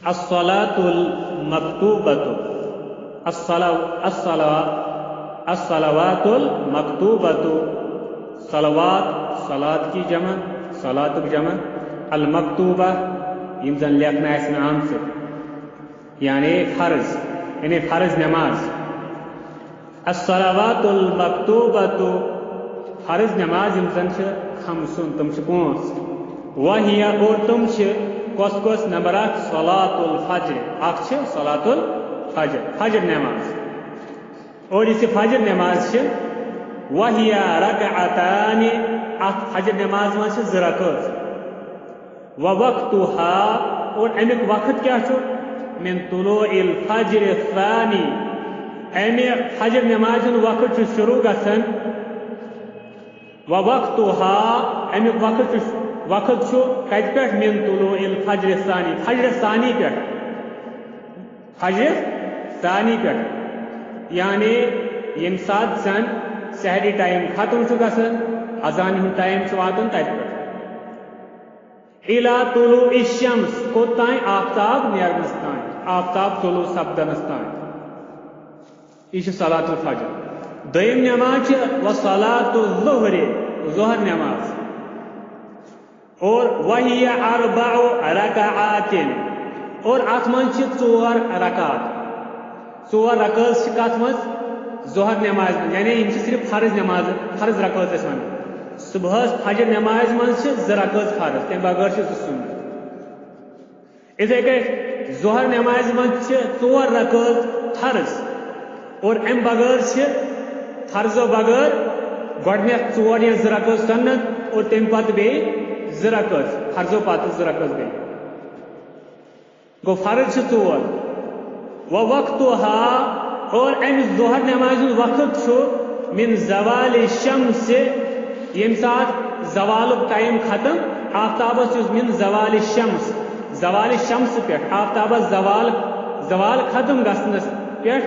الصلاة المكتوبة الصلوات المكتوبة صلوات صلاة کی جمع صلاة کی جمع المکتوبہ یم زن لیکھنا آسن آمت یعنی فرض نماز الصلوات المکتوبة فرض نماز یم زن خمسون تم پانچ وہی اور تم کس نمبر اخ صلاة الفجر صلاة الفجر فجر نماز اور اس فجر نماز وہی رکعتان فجر نماز من زرکت ووقتها اور امیک وقت کیا من طلوع الفجر الثانی امی فجر نماز وقت شروع گژھان ووقتها امیک وقت کت پہ من طلوع الفجر الثانی فجر ثانی پہ یعنی یم سات زن سحری ٹائم ختم گژھان اذان ہند ٹائم واتان تت پہ الى طلوع الشمس کوت تائیں آفتاب نیرنس تائیں آفتاب طلوع سپدنس تائیں یہ صلاة الفجر دویم نماز وصلاة الظہر ظہر نماز اور وہی اربع رکعات اور ات من ژور رکعات کت مز ظہر نماز یعنی یم صرف فرض رکعت ون صبح فجر نماز من رکعت فرض تم بغیر سنت اتھے پہ ظہر نماز من ژور رکعت فرض اور ام بغیر فرضو بغیر گۄڈنیتھ ژور یا رکعت سنت اور تم پتہ بیٚیہِ رکعت فرضو پتہ رکعت بیٚیہِ گو فرض ژور ووقتها اور ام ظہر نماز وقت من زوال الشمس یم سات زوال ٹائم ختم آفتابس من زوال الشمس پہ آفتابس زوال ختم گھنس پہ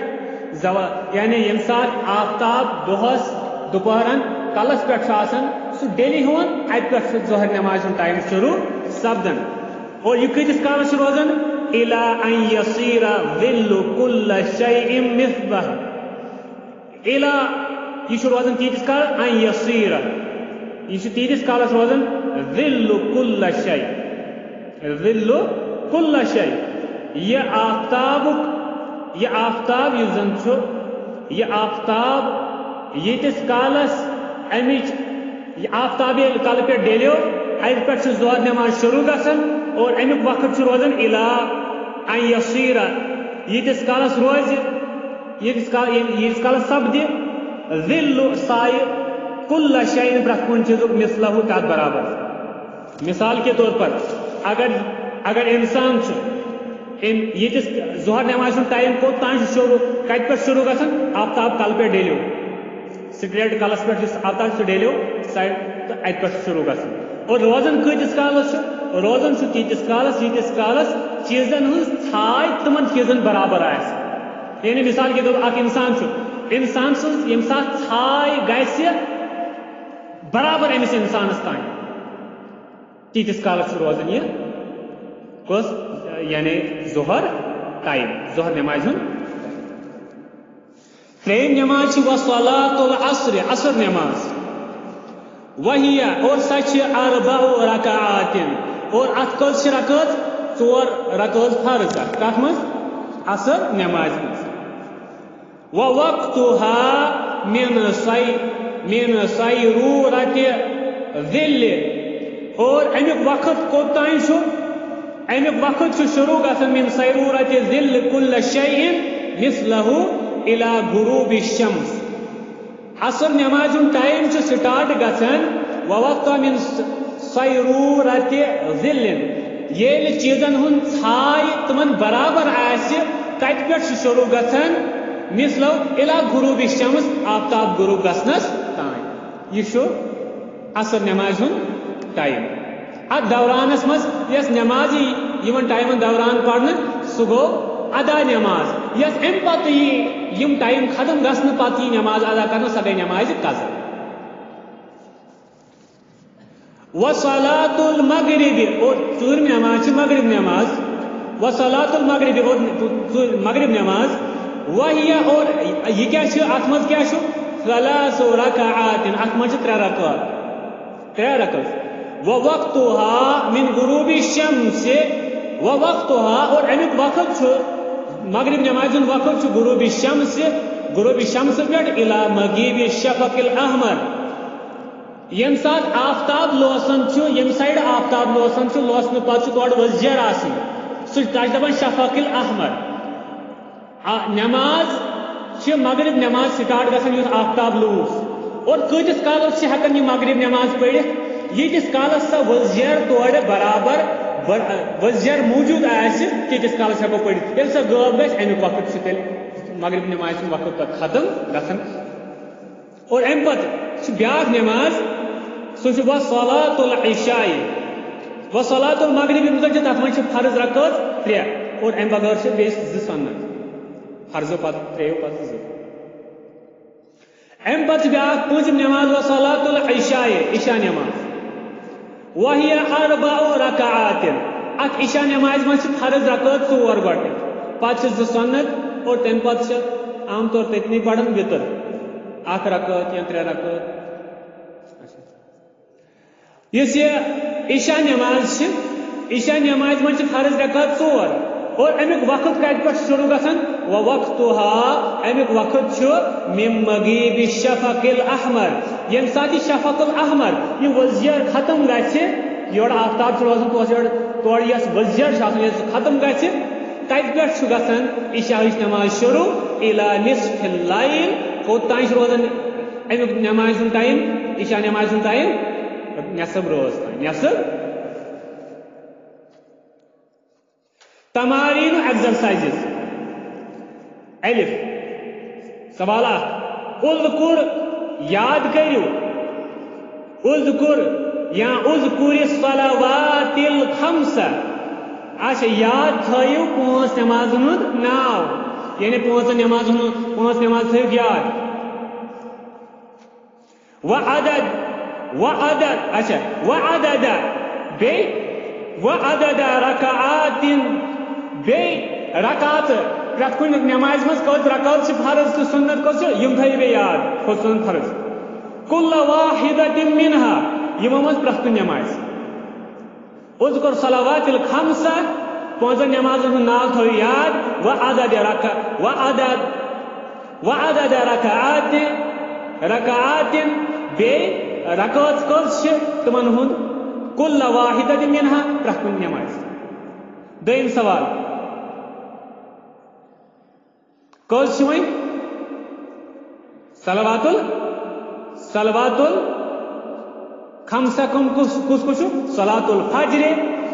یعنی یم سات آفتاب دہس دوپہرن کلس پہ سہ ڈیلی ہون ات پہ ظہر نماز ٹائم شروع سپدن اور یہ کتس کالس روزان الى ان يصير ظل كل شيء مثله الى یہ روزان تیتس کال ان يصير یہ تیتس کالس روزان ظل كل شيء یہ آفتاب یہ زن یہ آفتاب یتس کالس امچ یہ آفتاب کل پہ ڈیلیو ات پہ ظہر نماز شروع گژھان اور امیک وقت روزان الى ان يصير یتس کالس روز یتس کالس سپد ظل سایہ کل شیء پرٛٮ۪تھ کُنہِ چیٖزُک مثلہ تتھ برابر مثال کے طور پر اگر انسان یتس ظہر نماز ٹائم کوت تان شروع کت پہ شروع گژھان آفتاب کل پہ ڈیلیو سٹریٹ کلس پہ آفتاب ڈیلیو سائڈ تو ات پہ شروع گژھان اور روزان کتس کالس روزان تیتس کالس یتس کالس چیزن ہز ژھاے تمن چیزن برابر آس یعنی مثال کے طور پر اخ انسان سن یم سات ژھاے گژھِ برابر امس انسانس تان تیتس کالس روزان یہ کس یعنی ظہر ٹائم ظہر نماز تریم نماز وصلاة العصر عصر نماز وہی اور سچ اربع رکعات اور ات کس رکعت ژور رکعت فرض کت مز عصر نماز مز ووقتها من صیرورۃ ظل اور امیک وقت کوتان امیک وقت شروع گژھان من صیرورۃ ظل کل شیء مثلہ الى غروب الشمس عصر نماز ٹائم سٹارٹ گژھان ووقتها من صیرورۃ ظل یل چیزن ہند ژھاے تمن برابر آس کت پہ شروع گژھان مثلو الى غروب الشمس آفتاب غروب گژھنس تان یہ عصر نماز ٹائم ات دورانس مز یس نماز یمن ٹائمن دوران پڑھنے سہ گو ادا نماز یس ام پتہ یم ٹائم ختم گھن پتہ یہ نماز ادا کرنا سہ گئی نماز قضا وصلاة المغرب اور ژوٗرِم نماز مغرب نماز وصلاۃ المغرب اور مغرب نماز وہی اور یہ کیا ات مز کیا ثلاث رکعات ات مز 3 رکعات ووقتها من غروب الشمس ووقتها اور امیک وقت مغرب نماز وقت غروب الشمس پہ الى مغیب الشفق الاحمر یم سات آفتاب لوسان یم سائڈ آفتاب لوسان لوسن پتہ تور وزیر آسن سہ دپان شفق الاحمر نماز مغرب نماز سٹارٹ گژھان یُس آفتاب لوس اور کتس کالس ہیکان یہ مغرب نماز پڑھت یتس کالس سا وزیر تور برابر وزیر موجود آس تیتس کالس ہیکو پڑھت یل سا غٲب گژھِ امیک وقت تیل مغرب نماز وقت پتہ ختم گژھان اور ام پتہ بیاکھ نماز سہ وصلاۃ العشاء وصلاۃ المغرب تتھ من فرض رکعت 3 اور ام بغیر بیس 2 سنت فرض پتہ 3 پتہ 2 ام پتہ بیاکھ پونژم نماز وصلاۃ العشاء عشاء نماز وهي 4 رکعات ات عشاء نماز من فرض رکعت 4 گۄڈٕ پتہ 2 سنت اور تمہ پتہ عام طور تتنی پڑھان وتر 1 رکعت یا 3 رکعت یس یہ عشاء نماز من فرض رکعت 4 اور امیک وقت کت پہ شروع گژھان ووقتها امیک وقت من مغیب الشفق الاحمر یم سات شفق الاحمر یہ وزیر ختم گژھِ یور آفتاب روزان تور یس وزیر ختم گژھِ تت پہ گژھان عشاء نماز شروع الى نصف اللیل کوتان روزان امیک نماز ٹائم عشاء نماز ٹائم نصف روز نصف تمارین ایکسرسائزز الف سوالات اذکر یاد کریو اذکر یا اذکر الصلوات الخمس اچھا یاد تھیو 5 نمازن ہند ناو یعنی 5 نماز تھیو یاد وعدد اچھا وعدد رکعات بے رکعت پرت کن نماز مز کت رکعت فرض تو سنت کت یم تھیو بے یاد سنت فرض کل واحدۃ منها یم مز پرت کن نماز اذکر صلوات الخمس 5 نمازن ہند ناو تھیو یاد وعدد رکعات بے رکعت کت تمن ہند کل واحدۃ منها پرت کن نماز دویم سوال کس وین صلوات الخمسہ کس صلاۃ الفجر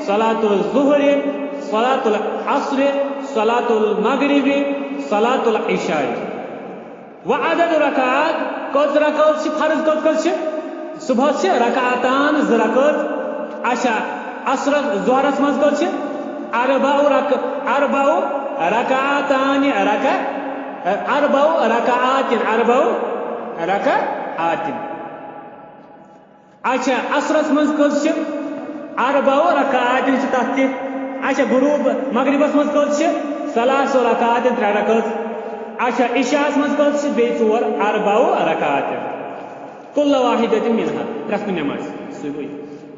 صلاۃ الظہر صلاۃ العصر صلاۃ المغرب صلاۃ العشاء وعدد رکعات کس رکعت فرض کس صبح سے رکعتان 2 رکعت اچھا عصر ظہرس مز کت اربع رکعات اچھا عصرس مز کت 4 رکعات تک اچھا غروب مغربس مز کت 3 رکعات 3 رکعت اچھا عشاء مز کت بے 4 رکعات کل واحدۃ منها پرت نماز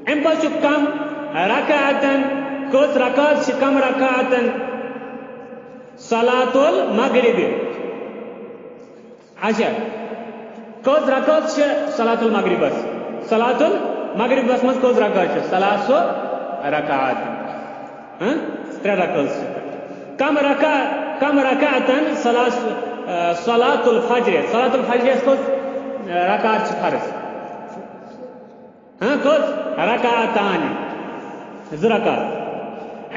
ام پہ کم رکعتن کت رکعت کم رکعتن صلاۃ المغرب اچھا کت رکعت صلاۃ المغربس مز کت رکعت 3 رکعات 3 رکعت کم رکعتن صلاۃ الفجر کت رکعت فرض کت رکعتان 2 رکعت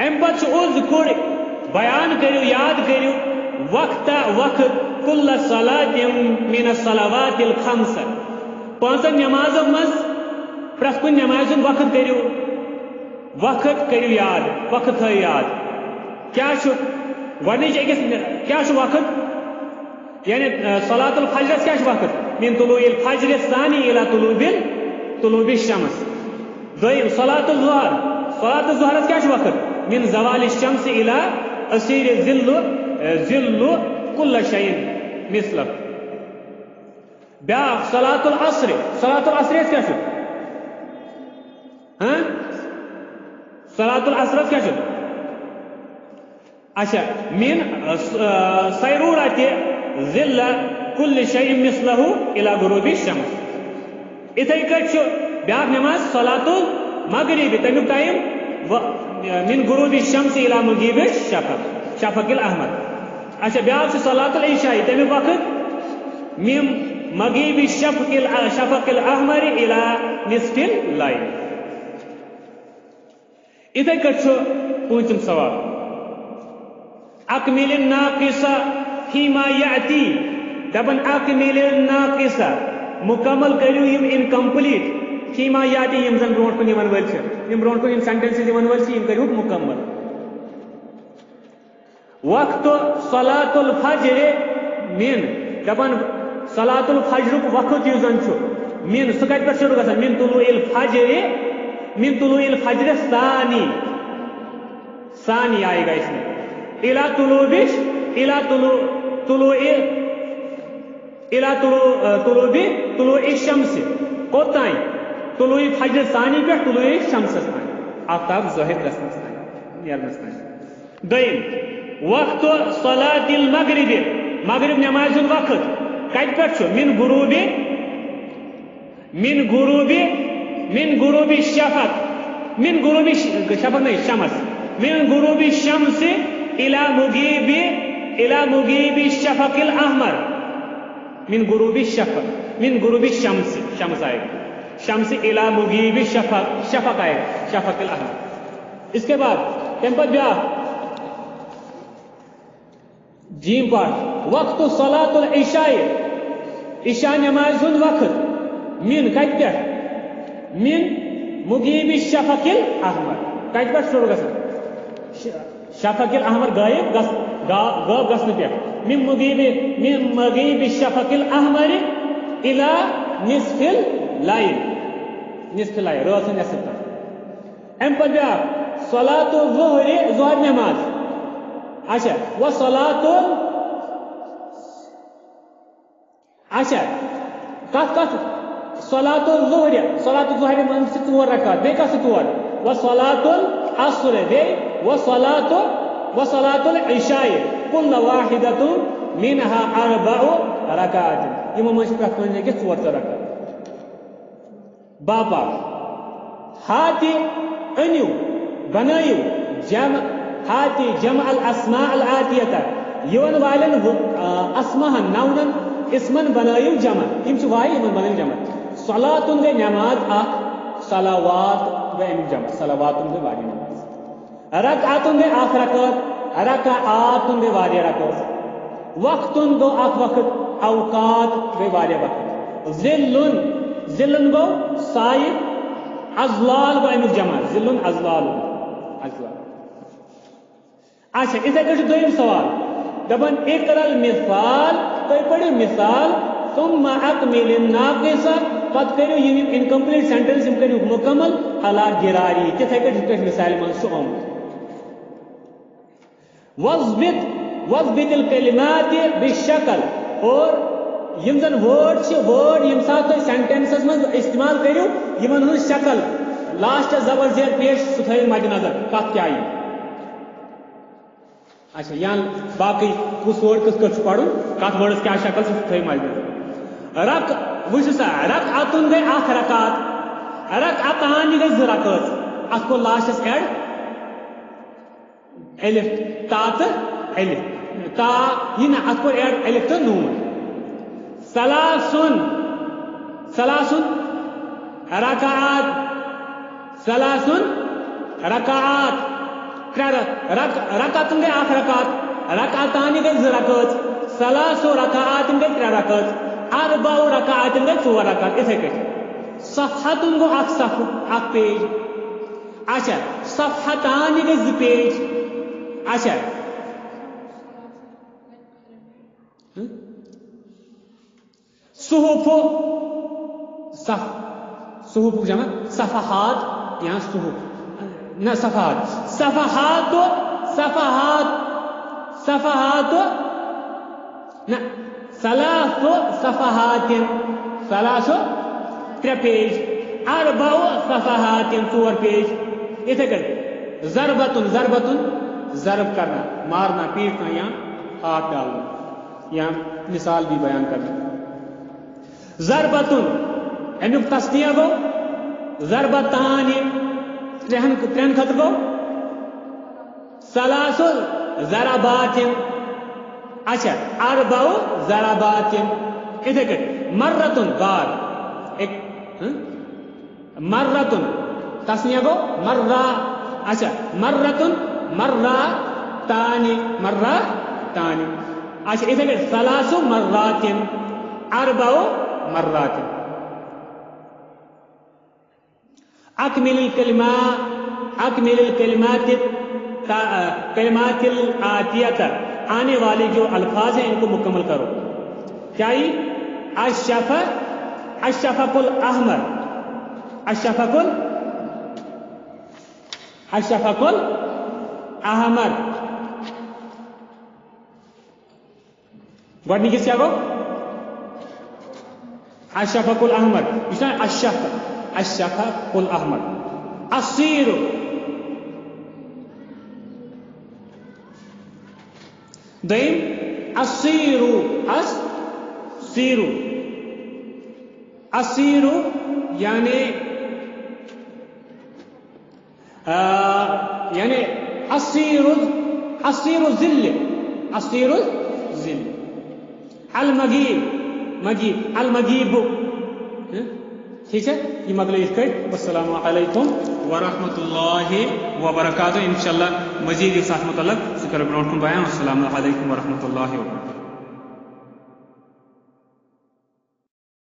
ام پہ اذکر بیان کرو یاد کرو وقت کل صلاۃ من الصلوات الخمس 5 نمازوں مز پرت کن نماز وقت کرو یاد وقت تھو یاد کیا گۄڈنِچ أکِس کیا وقت یعنی صلاۃ الفجرس کیا وقت من طلوع الفجر الثانی الى طلوع الشمس دویم صلاۃ الظہرس کیا وقت من زوال الشمس الى اسیر ظل كل شيء مثله. بیاکھ صلاة العصر. صلاة العصر کیا چھُ؟ صلاة العصر کیا چھُ؟ اچھا من سیرورة ظل كل شيء مثله الى غروب الشمس. اتھے کٹ چھُ بیاکھ نماز صلاة المغرب تمیُک ٹائم من غروب الشمس الى مغیب الشفق شفق الاحمر. اچھا بیاکھ چھُ صلاة العشاء تمیُک وقت من مغیب الشفق الاحمر الى نصف الليل. اتھے کٹ چھُ پوٗنٛژِم سوال اکمل الناقصہ فیما یاتی. دپن اکمل الناقصہ مکمل کریو یم انکمپلیٹ فیما یاتی یم زن برونٹ کن یمن ول چھ یم برونٹ کن یم سینٹنسز یمن ول چھ یم کریو مکمل. وقت صلاة الفجر من دپن صلاة الفجر وقت یُس زن چھُ من سُہ کتہِ پٮ۪ٹھ شروع گژھان من طلوع الفجر ثانی آئے گا اس میں الى طلوع الشمس کوتائیں طلوع فجر ثانی پہ طلوع الشمس تائیں آفتاب ظاہر گژھنس تائیں نیرنس تائیں. دویم وقت صلاة المغرب مغرب نماز ہند وقت کتہِ پٮ۪ٹھ چھُ من غروب الشفق من غروب شفق نہیں شمس من غروب الشمس الى مغیب الشفق الاحمر من غروب الشمس شمس آئے گا شمس الى مغیب شفق آئے گا شفق الاحمر. اس کے بعد تمہ پتہ جیم پارٹ وقت صلاة العشاء عشاء نماز ہند وقت من کتہِ پٮ۪ٹھ من مغیب الشفق الاحمر کتہِ پٮ۪ٹھ شروع گژھان شفق الاحمر غائب گژھنہٕ پٮ۪ٹھ من مغیب الشفق الاحمر الى نصف الليل رٲژ ہٕنٛدۍ نصف تام. امہِ پتہٕ بیٛاکھ صلاة الظہر ظہر نماز. اچھا و صلاة اچھا کتھ صلاة الظہر منٛز چھِ 4 رکعت بیٚیہِ کتھ چھِ 4 و صلاة العصر بیٚیہِ و صلاة العشاء كل واحدة منها 4 رکعات یِمو منٛز چھِ پرٛٮ۪تھ کٲنٛسہِ أکِس 4 رکعت. باپا ہاتہِ أنِو بنٲیِو جمع الاسماء الآتیہ یِوان والٮ۪ن اسماہن نونن اسمن بنٲیِو جمع یِم چھِ واریاہ یِمن بنٲیِو جمع. صلاتُن گٔے نماز اکھ صلوات گٔے امیُک جمع صلواتُن گٔے واریاہ نماز. رکعتُن گٔے اکھ رکعت رکعاتُن گٔے واریاہ رکعت. وقتُن گوٚو اکھ وقت اوقات گٔے واریاہ وقت. ذلن گوٚو سایہِ ازلال گوٚو امیُک جمع ذلن ازلال. اچھا اتھے کٔٹھۍ چھُ دوٚیِم سوال دپان اقرا المثال تُہۍ پٔرِو مثال ثم اکمل الناقصہ پتہٕ کٔرِو یِم انکمپلیٹ سینٹنس یِم کٔرِو مکمل علی گراری تِتھے کٔٹھۍ یِتھ کٔٹھۍ مثالہِ منٛز چھُ آمُت. وضبط الکلمات بالشکل اور یم زن وٲڈ چھِ وٲڈ ییٚمہِ ساتہٕ تُہۍ سینٹینسس منٛز استعمال کٔرِو یِمن ہٕنٛز شکل لاسٹس زبر زیر پیش سُہ تھٲیِو مدِ نظر کتھ کیٛاہ یی. اچھا یا باقی کُس وٲڈ کِتھ کٔٹھۍ چھُ پرُن کتھ وٲڈس کیٛاہ شکل چھِ سُہ تھٲیِو مدِ نظر. وٕچھِو سا رکعتُن گٔے اکھ رکعت رکعتان گٔے 2 رکعت اتھ کوٚر لاسٹس ایڈ الف تا تہٕ الف تا یہِ نہ اتھ کوٚر ایڈ الف تہٕ نوٗن. ثلاثن رکعات رکعتن گٔے اکھ رکعت رکعتان گٔے 2 رکعت ثلاث رکعاتن گٔے 3 رکعت 4 رکعاتن گٔے 4 رکعت. اِتھے کٔٹھۍ صفحتن گوٚو اکھ صفحہ اکھ پیج. اچھا صفحتان گٔے 2 پیج. اچھا صحف جمع صفحات یا صحف نہ صفحات صفحات نہ ثلاث صفحات ترے پیج اربع صفحات 4 پیج اتھے کر ضربتن ضرب کرنا مارنا پیٹنا یا ہاتھ ڈالنا یا مثال بھی بیان کرنا ضربتن امیک تصنیہ گو ضربتان ترین خطر گو ثلاث ضربات اچھا اربع ضربات اتھے کر مرتن بار ایک مرتن تصنیہ گو مرہ اچھا مرتن مرتان اچھا اتھے کر ثلاث مرات اربع مرات اکمل الکلمات الآتیہ آنے والے جو الفاظ ہیں ان کو مکمل کرو کیا الشفق الاحمر الشفق الاحمر گوڑنی کس کیا گو الشفق الاحمر الشفق الاحمر الصیر دیم الصیر یعنی الصیر الذل المغیب ٹھیک ہے یہ مطلب اس کا السلام علیکم ورحمۃ اللہ وبرکاتہ انشاءاللہ مزید اس متعلق ذکر برونٹھ بیان السلام علیکم ورحمۃ اللہ وبرکاتہ